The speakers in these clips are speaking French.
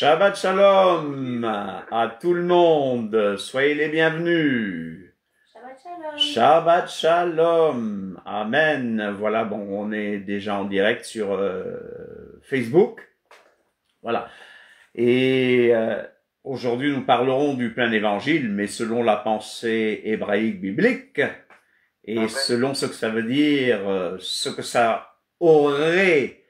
Shabbat Shalom à tout le monde, soyez les bienvenus. Shabbat Shalom. Shabbat Shalom, Amen. Voilà, bon, on est déjà en direct sur Facebook. Voilà. Et aujourd'hui, nous parlerons du plein évangile, mais selon la pensée hébraïque biblique et Amen. selon ce que ça veut dire, ce que ça aurait,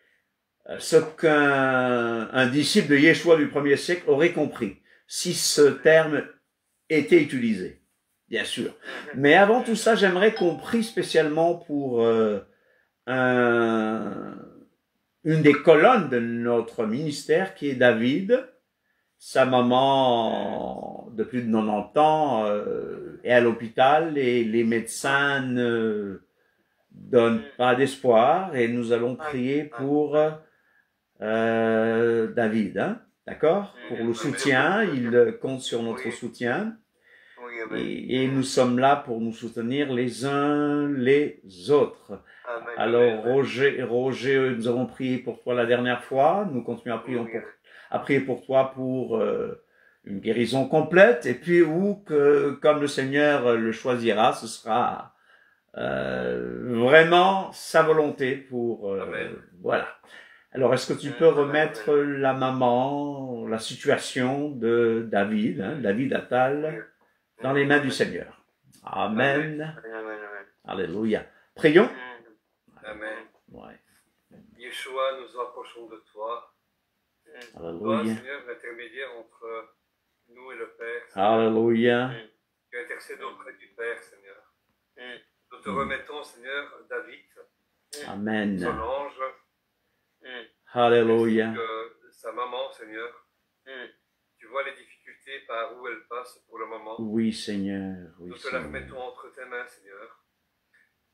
ce qu'un disciple de Yeshua du 1er siècle aurait compris si ce terme était utilisé, bien sûr. Mais avant tout ça, j'aimerais qu'on prie spécialement pour une des colonnes de notre ministère qui est David. Sa maman de plus de 90 ans est à l'hôpital et les médecins ne donnent pas d'espoir et nous allons prier pour David, hein? D'accord? Pour le soutien, il compte sur notre soutien Oui, amen. et nous sommes là pour nous soutenir les uns les autres. Amen. Alors Roger, nous avons prié pour toi la dernière fois, nous continuons à prier pour toi pour une guérison complète et puis comme le Seigneur le choisira, ce sera vraiment sa volonté pour voilà. Alors, est-ce que tu peux remettre la maman, la situation de David, hein, David Attal, dans les mains du Seigneur? Amen. Amen, amen. Alléluia. Prions. Amen. Ouais. Yeshua, nous nous approchons de toi. Toi, Alléluia. Seigneur, l'intermédiaire entre nous et le Père. Alléluia. Tu intercèdes auprès du Père, Seigneur. Nous te remettons, Seigneur, David, Amen. son ange, Alléluia. ainsi que sa maman, Seigneur. Tu vois les difficultés par où elle passe pour le moment. Oui, Seigneur. Oui, Nous te la Seigneur. remettons entre tes mains, Seigneur.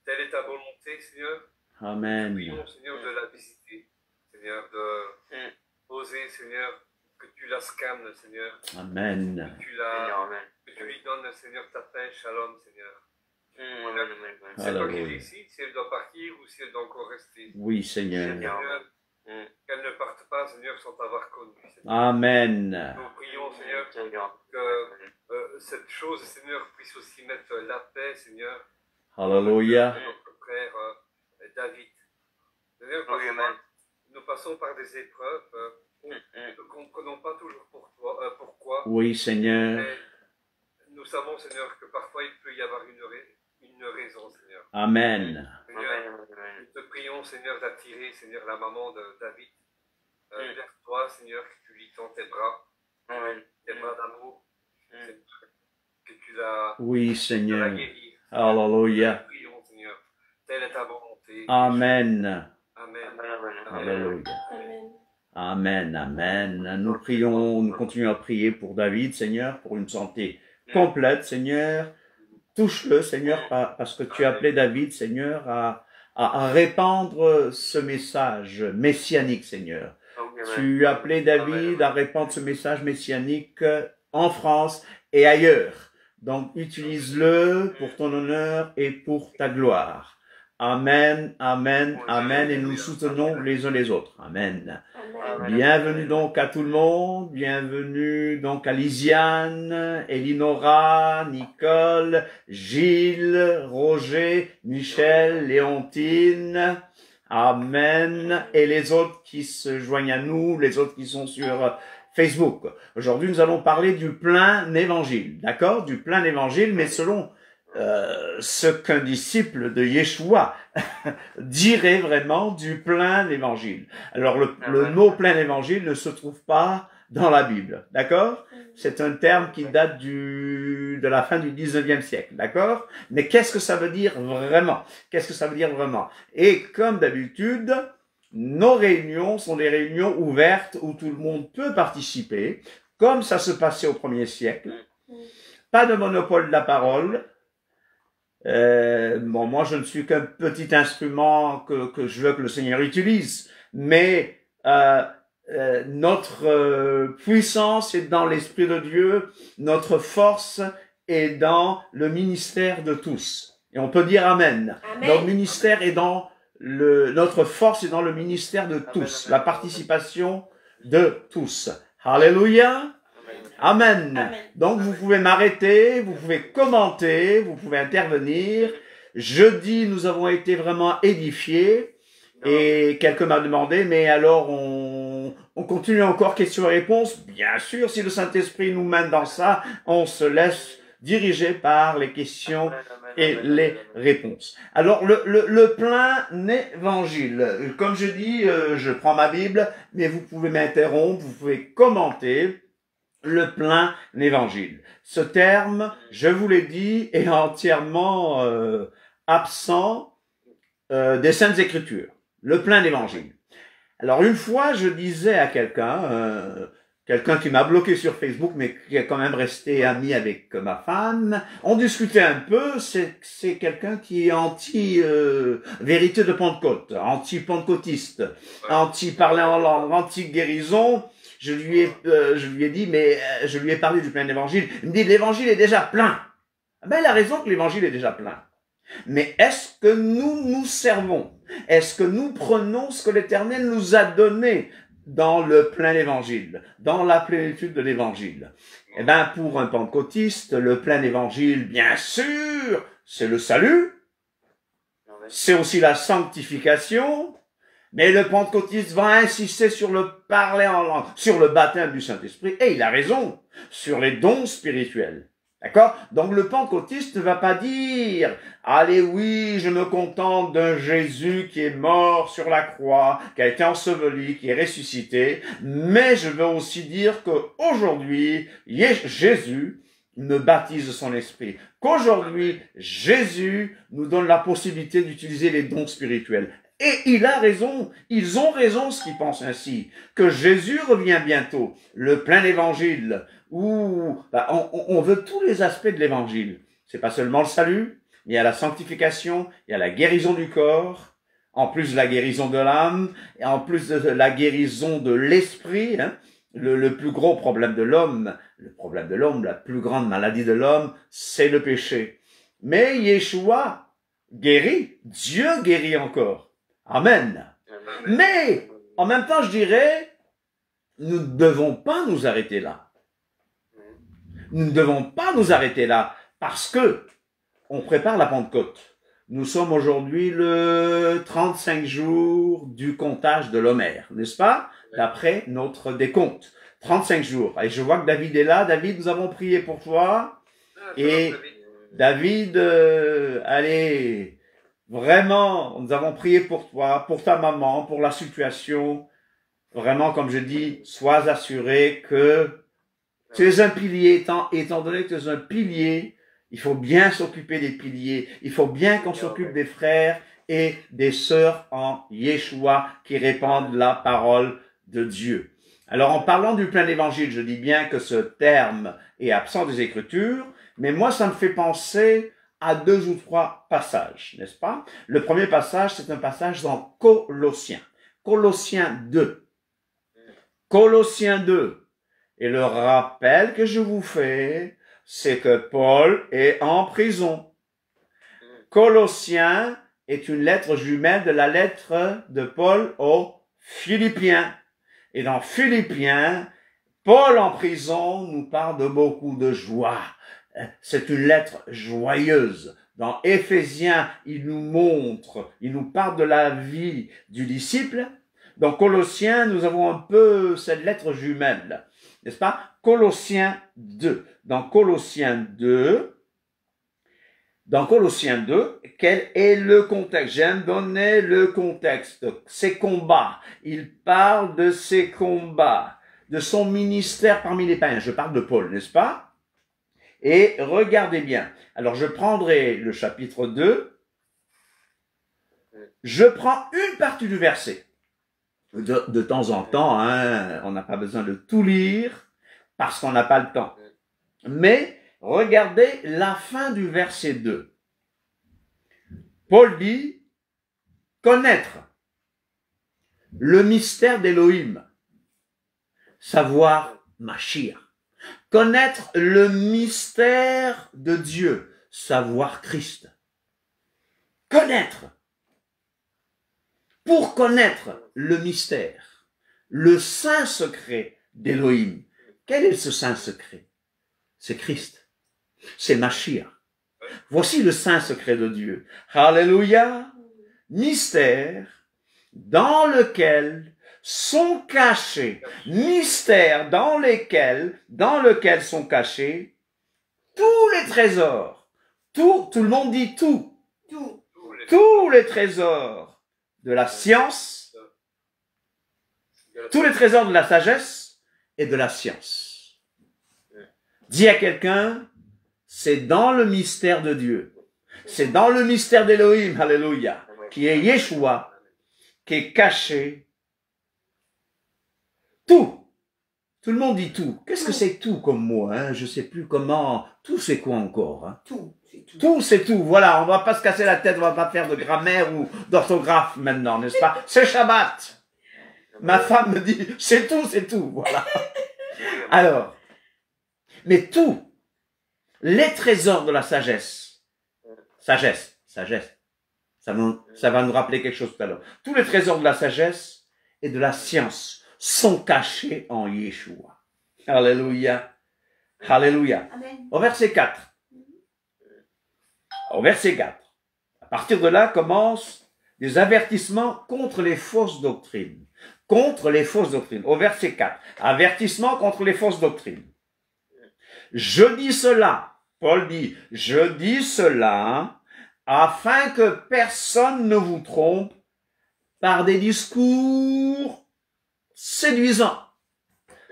Telle est ta volonté, Seigneur. Amen. Prions, Seigneur, de la visiter, Seigneur, de oser, Seigneur, que tu la scannes, Seigneur, Amen. que tu lui donnes, Seigneur, ta paix, shalom, Seigneur. C'est toi qui Alléluia. décides si elle doit partir ou si elle doit encore rester. Oui, Seigneur. Seigneur, qu'elle ne parte pas, Seigneur, sans t'avoir connu, Seigneur. Amen. Nous prions, Seigneur, que cette chose, Seigneur, puisse aussi mettre la paix, Seigneur, Alléluia. de notre frère David. Seigneur, parfois, nous passons par des épreuves, nous ne comprenons pas toujours pourquoi, Oui, Seigneur. mais nous savons, Seigneur, que parfois il peut y avoir une raison, Seigneur. Amen. Seigneur, nous te prions, Seigneur, d'attirer, Seigneur, la maman de David vers toi, Seigneur, que tu lui tends tes bras d'amour, Seigneur, que tu la Oui, la Seigneur. guérir. Alléluia. Nous prions, Seigneur, telle est ta volonté. Amen. Amen. Alléluia. Amen. Amen, amen. Nous prions, nous continuons à prier pour David, Seigneur, pour une santé complète, Seigneur. Touche-le, Seigneur, parce que tu as appelé David, Seigneur, à répandre ce message messianique, Seigneur. Tu as appelé David à répandre ce message messianique en France et ailleurs. Donc, utilise-le pour ton honneur et pour ta gloire. Amen, amen, amen. Et nous soutenons les uns les autres. Amen. Amen. Bienvenue donc à tout le monde, bienvenue donc à Lisiane, Elinora, Nicole, Gilles, Roger, Michel, Léontine, Amen, et les autres qui se joignent à nous, les autres qui sont sur Facebook. Aujourd'hui, nous allons parler du plein évangile, d'accord? Du plein évangile, mais selon ce qu'un disciple de Yeshua dirait vraiment du plein évangile. Alors le mot plein évangile ne se trouve pas dans la Bible, d'accord? C'est un terme qui date de la fin du 19e siècle, d'accord? Mais qu'est-ce que ça veut dire vraiment? Qu'est-ce que ça veut dire vraiment? Et comme d'habitude, nos réunions sont des réunions ouvertes où tout le monde peut participer, comme ça se passait au 1er siècle. Pas de monopole de la parole. Bon, moi, je ne suis qu'un petit instrument que je veux que le Seigneur utilise, mais notre puissance est dans l'Esprit de Dieu, notre force est dans le ministère de tous. Et on peut dire Amen. Amen. Notre ministère est dans notre force est dans le ministère de tous, la participation de tous. Alléluia. Amen. Amen. Donc vous pouvez m'arrêter, vous pouvez commenter, vous pouvez intervenir. Jeudi, nous avons été vraiment édifiés. Et quelqu'un m'a demandé, mais alors on continue encore questions et réponses? Bien sûr, si le Saint-Esprit nous mène dans ça, on se laisse diriger par les questions et les réponses. Alors, le plein évangile. Comme je dis, je prends ma Bible, mais vous pouvez m'interrompre, vous pouvez commenter. Le plein évangile. Ce terme, je vous l'ai dit, est entièrement absent des Saintes Écritures. Le plein évangile. Alors une fois, je disais à quelqu'un qui m'a bloqué sur Facebook, mais qui est quand même resté ami avec ma femme, on discutait un peu, c'est quelqu'un qui est anti-vérité de Pentecôte, anti-pentecôtiste, anti-parler en langue, anti-guérison. Je lui ai dit, mais je lui ai parlé du plein évangile. Il me dit, l'évangile est déjà plein. Ben, il a raison que l'évangile est déjà plein. Mais est-ce que nous nous servons? Est-ce que nous prenons ce que l'Éternel nous a donné dans le plein évangile, dans la plénitude de l'évangile? Eh ben, pour un pentecôtiste, le plein évangile, bien sûr, c'est le salut. C'est aussi la sanctification. Mais le pentecôtiste va insister sur le parler en langue, sur le baptême du Saint-Esprit, et il a raison, sur les dons spirituels. D'accord? Donc le pentecôtiste ne va pas dire « Allez, oui, je me contente d'un Jésus qui est mort sur la croix, qui a été enseveli, qui est ressuscité, mais je veux aussi dire qu'aujourd'hui, Jésus me baptise de son esprit. Qu'aujourd'hui, Jésus nous donne la possibilité d'utiliser les dons spirituels. » Et il a raison, ils ont raison ce qu'ils pensent ainsi, que Jésus revient bientôt, le plein évangile, où on veut tous les aspects de l'évangile. C'est pas seulement le salut, il y a la sanctification, il y a la guérison du corps, en plus de la guérison de l'âme, et en plus de la guérison de l'esprit, hein. Le plus gros problème de l'homme, la plus grande maladie de l'homme, c'est le péché. Mais Yeshua guérit, Dieu guérit encore. Amen. Mais, en même temps, je dirais, nous ne devons pas nous arrêter là. Nous ne devons pas nous arrêter là, parce que on prépare la Pentecôte. Nous sommes aujourd'hui le 35 jours du comptage de l'Homère, n'est-ce pas? D'après notre décompte. 35 jours. Et je vois que David est là. David, nous avons prié pour toi. Et David, allez... Vraiment, nous avons prié pour toi, pour ta maman, pour la situation. Vraiment, comme je dis, sois assuré que tu es un pilier. Étant donné que tu es un pilier, il faut bien s'occuper des piliers. Il faut bien qu'on s'occupe des frères et des sœurs en Yeshua qui répandent la parole de Dieu. Alors, en parlant du plein évangile, je dis bien que ce terme est absent des Écritures, mais moi, ça me fait penser à 2 ou 3 passages, n'est-ce pas? Le premier passage, c'est un passage dans Colossiens. Colossiens 2. Colossiens 2. Et le rappel que je vous fais, c'est que Paul est en prison. Colossiens est une lettre jumelle de la lettre de Paul aux Philippiens. Et dans Philippiens, Paul en prison nous parle de beaucoup de joie. C'est une lettre joyeuse. Dans Éphésiens, il nous parle de la vie du disciple. Dans Colossiens, nous avons un peu cette lettre jumelle, n'est-ce pas? Colossiens 2. Dans Colossiens 2, quel est le contexte? J'aime donner le contexte. Ces combats. Il parle de ses combats, de son ministère parmi les païens. Je parle de Paul, n'est-ce pas? Et regardez bien. Alors, je prendrai le chapitre 2. Je prends une partie du verset. De temps en temps, hein, on n'a pas besoin de tout lire parce qu'on n'a pas le temps. Mais, regardez la fin du verset 2. Paul dit, connaître le mystère d'Élohim, savoir Mashiach. Connaître le mystère de Dieu, savoir Christ. Connaître. Pour connaître le mystère, le saint secret d'Élohim. Quel est ce saint secret? C'est Christ. C'est Mashiach. Voici le saint secret de Dieu. Alléluia. Mystère dans lequel sont cachés, mystère dans lequel sont cachés tous les trésors. Tout le monde dit tout. Tous les trésors de la science, tous les trésors de la sagesse et de la science. Dis à quelqu'un, c'est dans le mystère de Dieu. C'est dans le mystère d'Élohim, alléluia, qui est Yeshua, qui est caché tout. Tout le monde dit tout. Qu'est-ce que c'est tout comme mot, hein? Je sais plus comment. Tout c'est quoi encore, hein? Tout, c'est tout. Tout c'est tout. Voilà, on va pas se casser la tête, on va pas faire de grammaire ou d'orthographe maintenant, n'est-ce pas? C'est Shabbat. Ma femme me dit, c'est tout, voilà. Alors, mais tout, les trésors de la sagesse, ça va nous rappeler quelque chose tout à l'heure. Tous les trésors de la sagesse et de la science sont cachés en Yeshua. Alléluia. Alléluia. Amen. Au verset 4. Au verset 4. À partir de là commencent des avertissements contre les fausses doctrines. Contre les fausses doctrines. Au verset 4. Avertissement contre les fausses doctrines. Je dis cela. Paul dit, je dis cela afin que personne ne vous trompe par des discours séduisants.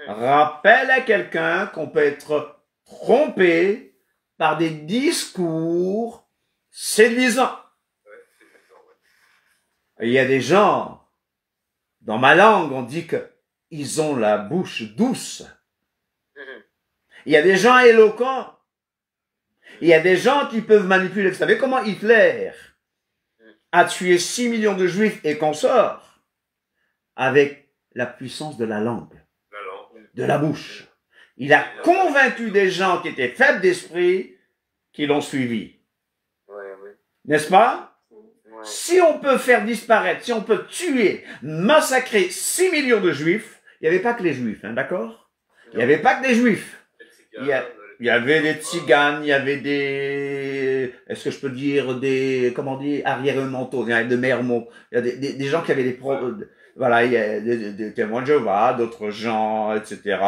Rappelle à quelqu'un qu'on peut être trompé par des discours séduisants. Il y a des gens, dans ma langue, on dit que ils ont la bouche douce. Il y a des gens éloquents. Il y a des gens qui peuvent manipuler. Vous savez comment Hitler a tué 6 millions de juifs et consorts? Avec la puissance de la langue, de la bouche. Il a convaincu des gens qui étaient faibles d'esprit qui l'ont suivi. N'est-ce pas? Si on peut faire disparaître, si on peut tuer, massacrer 6 millions de juifs, il n'y avait pas que les juifs, hein, d'accord? Il n'y avait pas que des juifs. Il y avait des tziganes, il y avait des, est-ce que je peux dire des, comment dire, arrière-mentaux, de Mermont. Il y a des gens qui avaient voilà, il y a des témoins de Jéhovah, d'autres gens, etc.,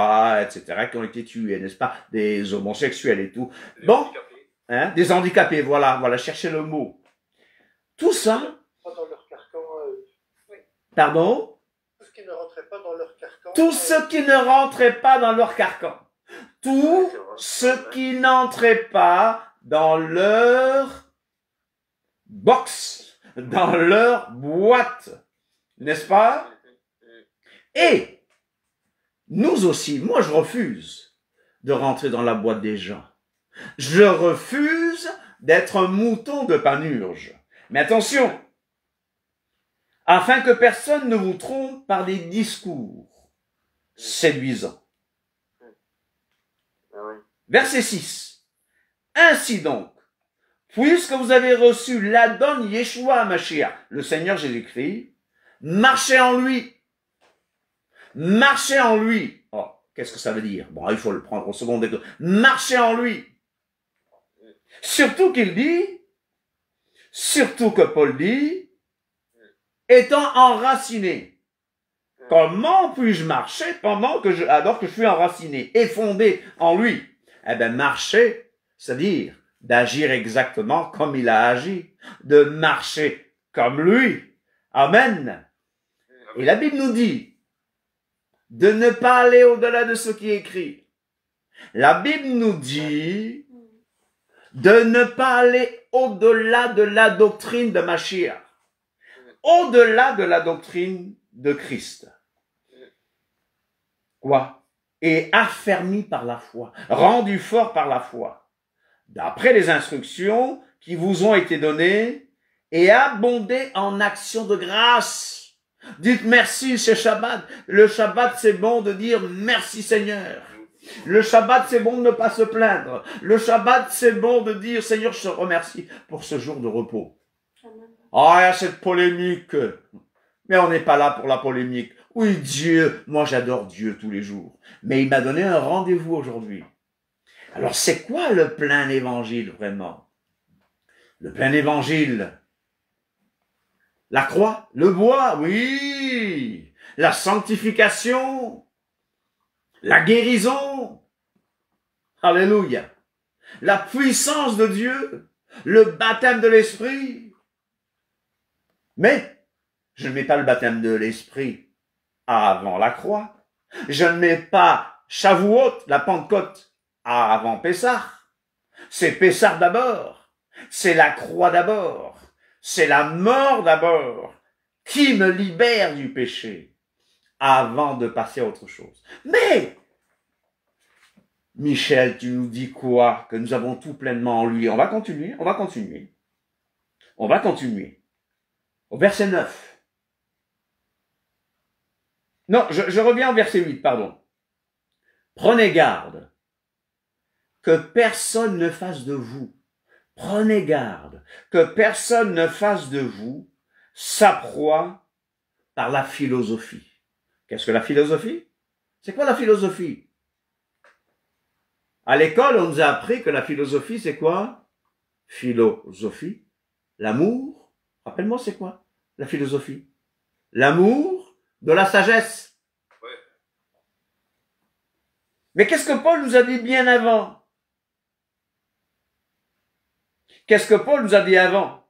qui ont été tués, n'est-ce pas? Des homosexuels et tout. Bon, hein, des handicapés, voilà, cherchez le mot. Tout ça. Pas dans leur carcan. Pardon? Tout ce qui ne rentrait pas dans leur carcan. Tout ce qui ne rentrait pas dans leur carcan. Tout ce qui n'entrait pas dans leur box, dans leur boîte, n'est-ce pas? Et nous aussi, moi je refuse de rentrer dans la boîte des gens. Je refuse d'être un mouton de panurge. Mais attention, afin que personne ne vous trompe par des discours séduisants. Verset 6. Ainsi donc, puisque vous avez reçu l'Adon Yeshua Mashiach, le Seigneur Jésus-Christ, marchez en lui. Marchez en lui. Oh, qu'est-ce que ça veut dire? Bon, il faut le prendre au second degré. Marchez en lui. Surtout qu'il dit, surtout que Paul dit, étant enraciné. Comment puis-je marcher alors que je suis enraciné et fondé en lui? Eh bien, marcher, c'est-à-dire d'agir exactement comme il a agi, de marcher comme lui. Amen. Et la Bible nous dit de ne pas aller au-delà de ce qui est écrit. La Bible nous dit de ne pas aller au-delà de la doctrine de Mashiach, au-delà de la doctrine de Christ. Quoi? Et affermi par la foi, rendu fort par la foi, d'après les instructions qui vous ont été données, et abondé en actions de grâce. Dites merci, c'est Shabbat. Le Shabbat, c'est bon de dire merci Seigneur. Le Shabbat, c'est bon de ne pas se plaindre. Le Shabbat, c'est bon de dire Seigneur, je te remercie pour ce jour de repos. Ah, il y a cette polémique. Mais on n'est pas là pour la polémique. Oui, Dieu, moi j'adore Dieu tous les jours. Mais il m'a donné un rendez-vous aujourd'hui. Alors c'est quoi le plein évangile vraiment? Le plein évangile, la croix, le bois, oui, la sanctification, la guérison, alléluia, la puissance de Dieu, le baptême de l'Esprit. Mais je ne mets pas le baptême de l'Esprit avant la croix. Je ne mets pas Shavuot, la Pentecôte, avant Pessah. C'est Pessah d'abord. C'est la croix d'abord. C'est la mort d'abord qui me libère du péché avant de passer à autre chose. Mais, Michel, tu nous dis quoi? Que nous avons tout pleinement en lui. On va continuer. Au verset 9. Non, je reviens au verset 8, pardon. Prenez garde que personne ne fasse de vous. Prenez garde que personne ne fasse de vous sa proie par la philosophie. Qu'est-ce que la philosophie? C'est quoi la philosophie? À l'école, on nous a appris que la philosophie, c'est quoi? Philosophie. L'amour. Rappelle-moi, c'est quoi la philosophie? L'amour de la sagesse. Ouais. Mais qu'est-ce que Paul nous a dit bien avant? Qu'est-ce que Paul nous a dit avant?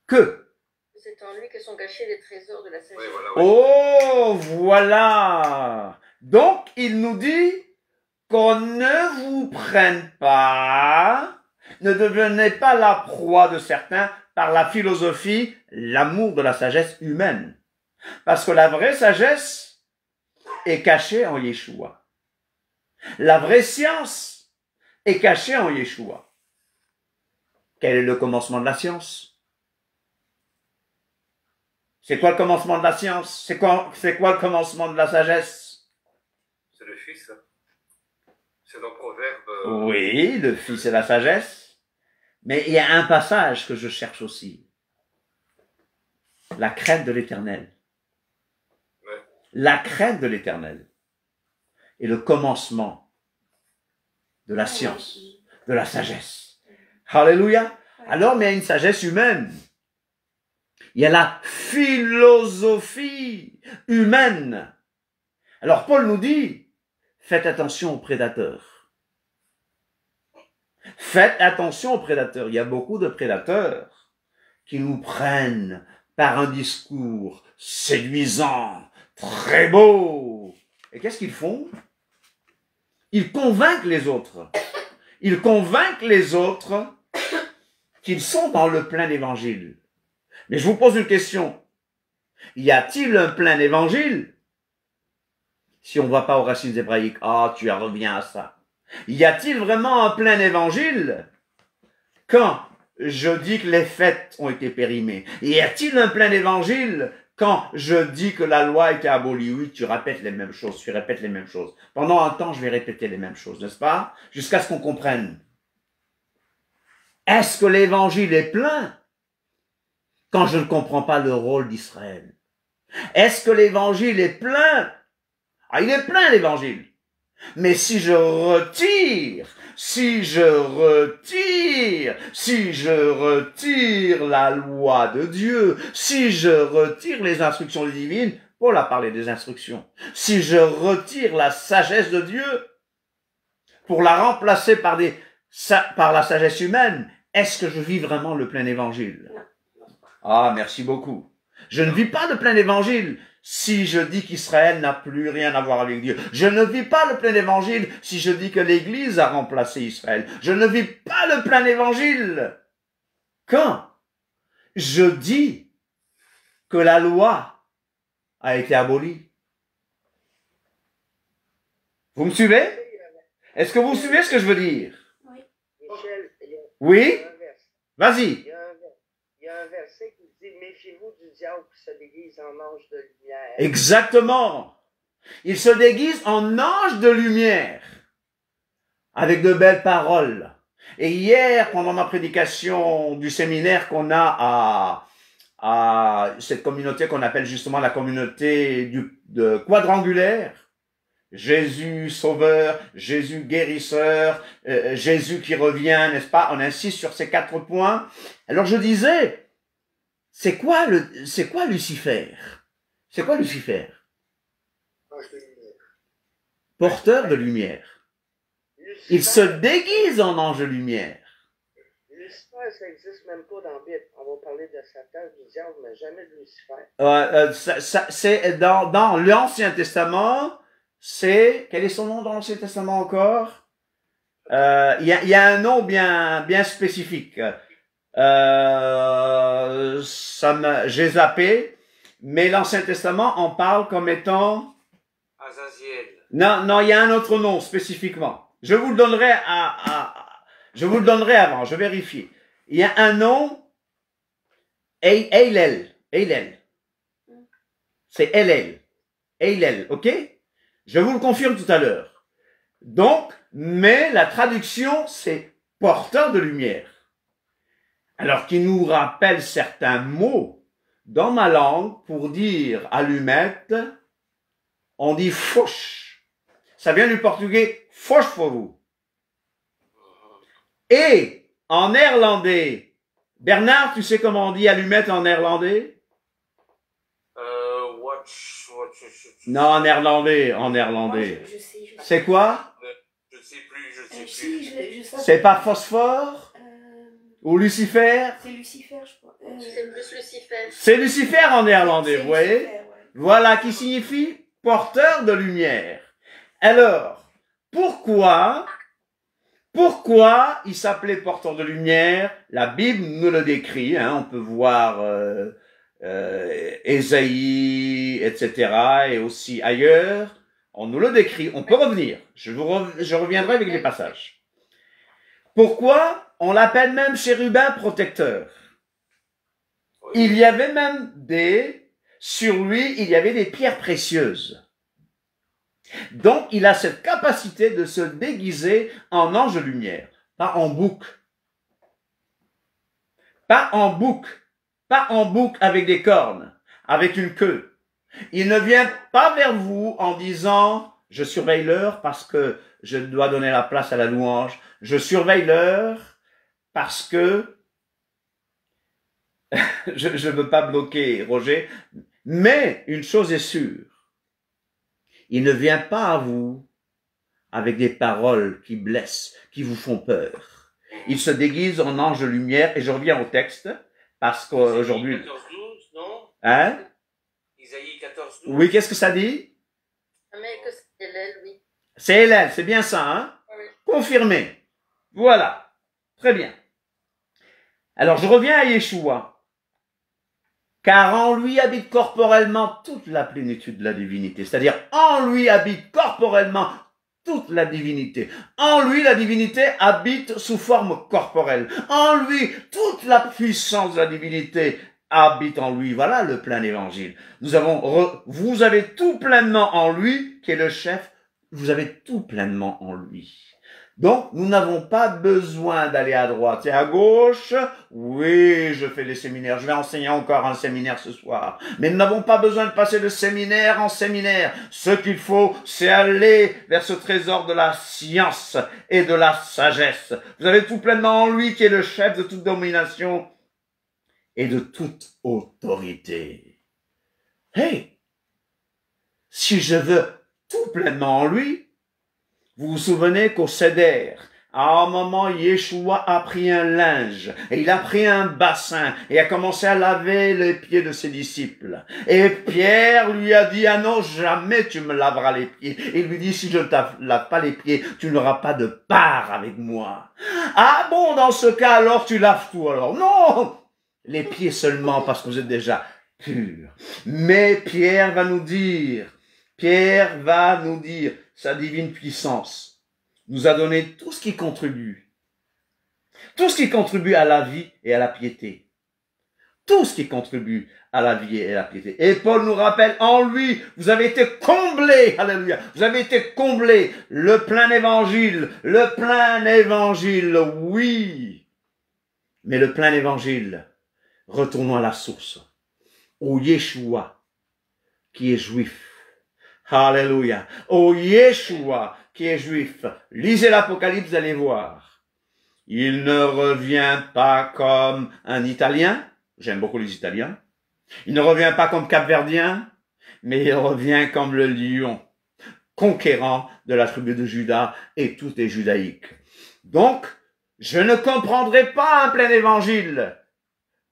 Que? C'est en lui que sont cachés les trésors de la sagesse. Ouais, voilà, ouais. Oh, voilà. Donc, il nous dit qu'on ne vous prenne pas, ne devenez pas la proie de certains par la philosophie, l'amour de la sagesse humaine. Parce que la vraie sagesse est cachée en Yeshua. La vraie science est cachée en Yeshua. Quel est le commencement de la science? C'est quoi le commencement de la science? C'est quoi le commencement de la sagesse? C'est le Fils. C'est dans Proverbe. Oui, le Fils et la sagesse. Mais il y a un passage que je cherche aussi. La crainte de l'Éternel. Ouais. La crainte de l'Éternel. Et le commencement de la science, de la sagesse. Alléluia. Alors, mais il y a une sagesse humaine. Il y a la philosophie humaine. Alors, Paul nous dit, faites attention aux prédateurs. Faites attention aux prédateurs. Il y a beaucoup de prédateurs qui nous prennent par un discours séduisant, très beau. Et qu'est-ce qu'ils font? Ils convainquent les autres. Ils convainquent les autres qu'ils sont dans le plein évangile. Mais je vous pose une question. Y a-t-il un plein évangile si on ne va pas aux racines hébraïques? Ah, tu en reviens à ça. Y a-t-il vraiment un plein évangile quand je dis que les fêtes ont été périmées? Y a-t-il un plein évangile quand je dis que la loi a été abolie? Oui, tu répètes les mêmes choses, tu répètes les mêmes choses. Pendant un temps, je vais répéter les mêmes choses, n'est-ce pas? Jusqu'à ce qu'on comprenne. Est-ce que l'évangile est plein quand je ne comprends pas le rôle d'Israël? Est-ce que l'évangile est plein? Ah, il est plein l'évangile. Mais si je retire la loi de Dieu, si je retire les instructions divines, Paul a parlé des instructions, si je retire la sagesse de Dieu pour la remplacer par la sagesse humaine, est-ce que je vis vraiment le plein évangile? Ah, merci beaucoup. Je ne vis pas le plein évangile si je dis qu'Israël n'a plus rien à voir avec Dieu. Je ne vis pas le plein évangile si je dis que l'Église a remplacé Israël. Je ne vis pas le plein évangile quand je dis que la loi a été abolie. Vous me suivez? Est-ce que vous suivez ce que je veux dire? Oui. Michel, Oui? Vas-y. il y a un verset qui dit « Méfiez-vous du diable qui se déguise en ange de lumière. » Exactement. Il se déguise en ange de lumière avec de belles paroles. Et hier, pendant ma prédication du séminaire qu'on a à cette communauté qu'on appelle justement la communauté quadrangulaire. Jésus sauveur, Jésus guérisseur, Jésus qui revient, n'est-ce pas? On insiste sur ces 4 points. Alors je disais, c'est quoi Lucifer? C'est quoi Lucifer? Porteur de lumière. Il se déguise en ange de lumière. Lucifer, ça n'existe même pas dans la Bible. On va parler de Satan, du diable, mais jamais de Lucifer. C'est dans l'Ancien Testament, quel est son nom dans l'Ancien Testament encore? Il y a un nom bien spécifique. J'ai zappé, mais l'Ancien Testament en parle comme étant Azaziel. Non, il y a un autre nom spécifiquement. Je vous le donnerai avant, je vérifie. Il y a un nom, Eilel. C'est Eilel, ok? Je vous le confirme tout à l'heure. Donc, mais la traduction, c'est porteur de lumière. Alors qu'il nous rappelle certains mots dans ma langue pour dire allumette, on dit fouche. Ça vient du portugais fósforo. Et en néerlandais, Bernard, tu sais comment on dit allumette en néerlandais? Non, en néerlandais. Moi, je sais. C'est quoi? Je sais plus. Je sais. C'est pas phosphore? Ou Lucifer? C'est Lucifer, je crois. C'est plus Lucifer. C'est Lucifer en néerlandais, C'est vous voyez? Lucifer, ouais. Voilà, qui signifie porteur de lumière. Alors, pourquoi il s'appelait porteur de lumière? La Bible nous le décrit, hein, on peut voir Ésaïe, etc., et aussi ailleurs, on nous le décrit, on peut revenir, je reviendrai avec les passages. Pourquoi? On l'appelle même chérubin protecteur. Il y avait même sur lui, il y avait des pierres précieuses. Donc, il a cette capacité de se déguiser en ange de lumière, pas en bouc. Pas en bouc avec des cornes, avec une queue. Il ne vient pas vers vous en disant « Je surveille l'heure parce que je dois donner la place à la louange. Je surveille l'heure parce que je ne veux pas bloquer Roger. » Mais une chose est sûre, il ne vient pas à vous avec des paroles qui blessent, qui vous font peur. Il se déguise en ange de lumière, et je reviens au texte, parce qu'aujourd'hui... Isaïe 14, 12, non? Hein? Isaïe 14, 12. Oui, qu'est-ce que ça dit? Mais que c'est elle, oui. C'est Hélène, c'est bien ça, hein? Oui. Confirmé. Voilà. Très bien. Alors, je reviens à Yeshua. Car en lui habite corporellement toute la plénitude de la divinité. C'est-à-dire, en lui habite corporellement toute la divinité. En lui, la divinité habite sous forme corporelle. En lui, toute la puissance de la divinité habite en lui. Voilà le plein évangile. Vous avez tout pleinement en lui, qui est le chef. Vous avez tout pleinement en lui. Donc, nous n'avons pas besoin d'aller à droite et à gauche. Oui, je fais des séminaires. Je vais enseigner encore un séminaire ce soir. Mais nous n'avons pas besoin de passer de séminaire en séminaire. Ce qu'il faut, c'est aller vers ce trésor de la science et de la sagesse. Vous avez tout pleinement en lui qui est le chef de toute domination et de toute autorité. Hey! Si je veux tout pleinement en lui, vous vous souvenez qu'au Seder, à un moment, Yeshua a pris un linge, et il a pris un bassin, et a commencé à laver les pieds de ses disciples. Et Pierre lui a dit, ah non, jamais tu me laveras les pieds. Et il lui dit, si je ne te lave pas les pieds, tu n'auras pas de part avec moi. Ah bon, dans ce cas, alors tu laves tout alors. Non! Les pieds seulement, parce que vous êtes déjà purs. Mais Pierre va nous dire, sa divine puissance nous a donné tout ce qui contribue. Tout ce qui contribue à la vie et à la piété. Tout ce qui contribue à la vie et à la piété. Et Paul nous rappelle, en lui, vous avez été comblés, alléluia, vous avez été comblés, le plein évangile, oui. Mais le plein évangile, retournons à la source. au Yeshua qui est juif. Alléluia. Au Yeshua qui est juif. Lisez l'Apocalypse, allez voir. Il ne revient pas comme un Italien. J'aime beaucoup les Italiens. Il ne revient pas comme Cap-Verdien, mais il revient comme le lion, conquérant de la tribu de Juda et tout est judaïque. Donc, je ne comprendrai pas un plein évangile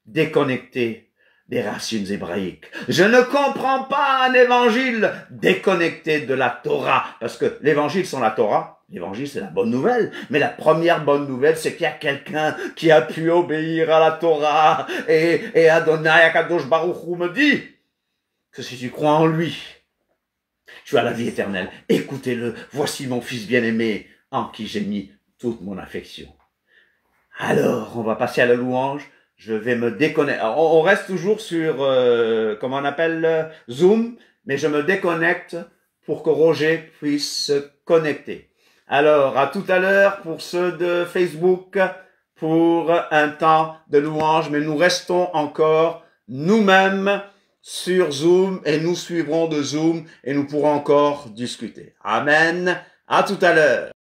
déconnecté des racines hébraïques. Je ne comprends pas un évangile déconnecté de la Torah, parce que l'évangile sans la Torah, l'évangile c'est la bonne nouvelle, mais la première bonne nouvelle c'est qu'il y a quelqu'un qui a pu obéir à la Torah, et Adonai Akadosh Baruch Hu me dit que si tu crois en lui, tu as la vie éternelle. Écoutez-le, voici mon fils bien-aimé en qui j'ai mis toute mon affection. Alors, on va passer à la louange. Je vais me déconnecter. On reste toujours sur, comment on appelle, Zoom, mais je me déconnecte pour que Roger puisse se connecter. Alors, à tout à l'heure pour ceux de Facebook, pour un temps de louange, mais nous restons encore nous-mêmes sur Zoom et nous suivrons de Zoom et nous pourrons encore discuter. Amen. À tout à l'heure.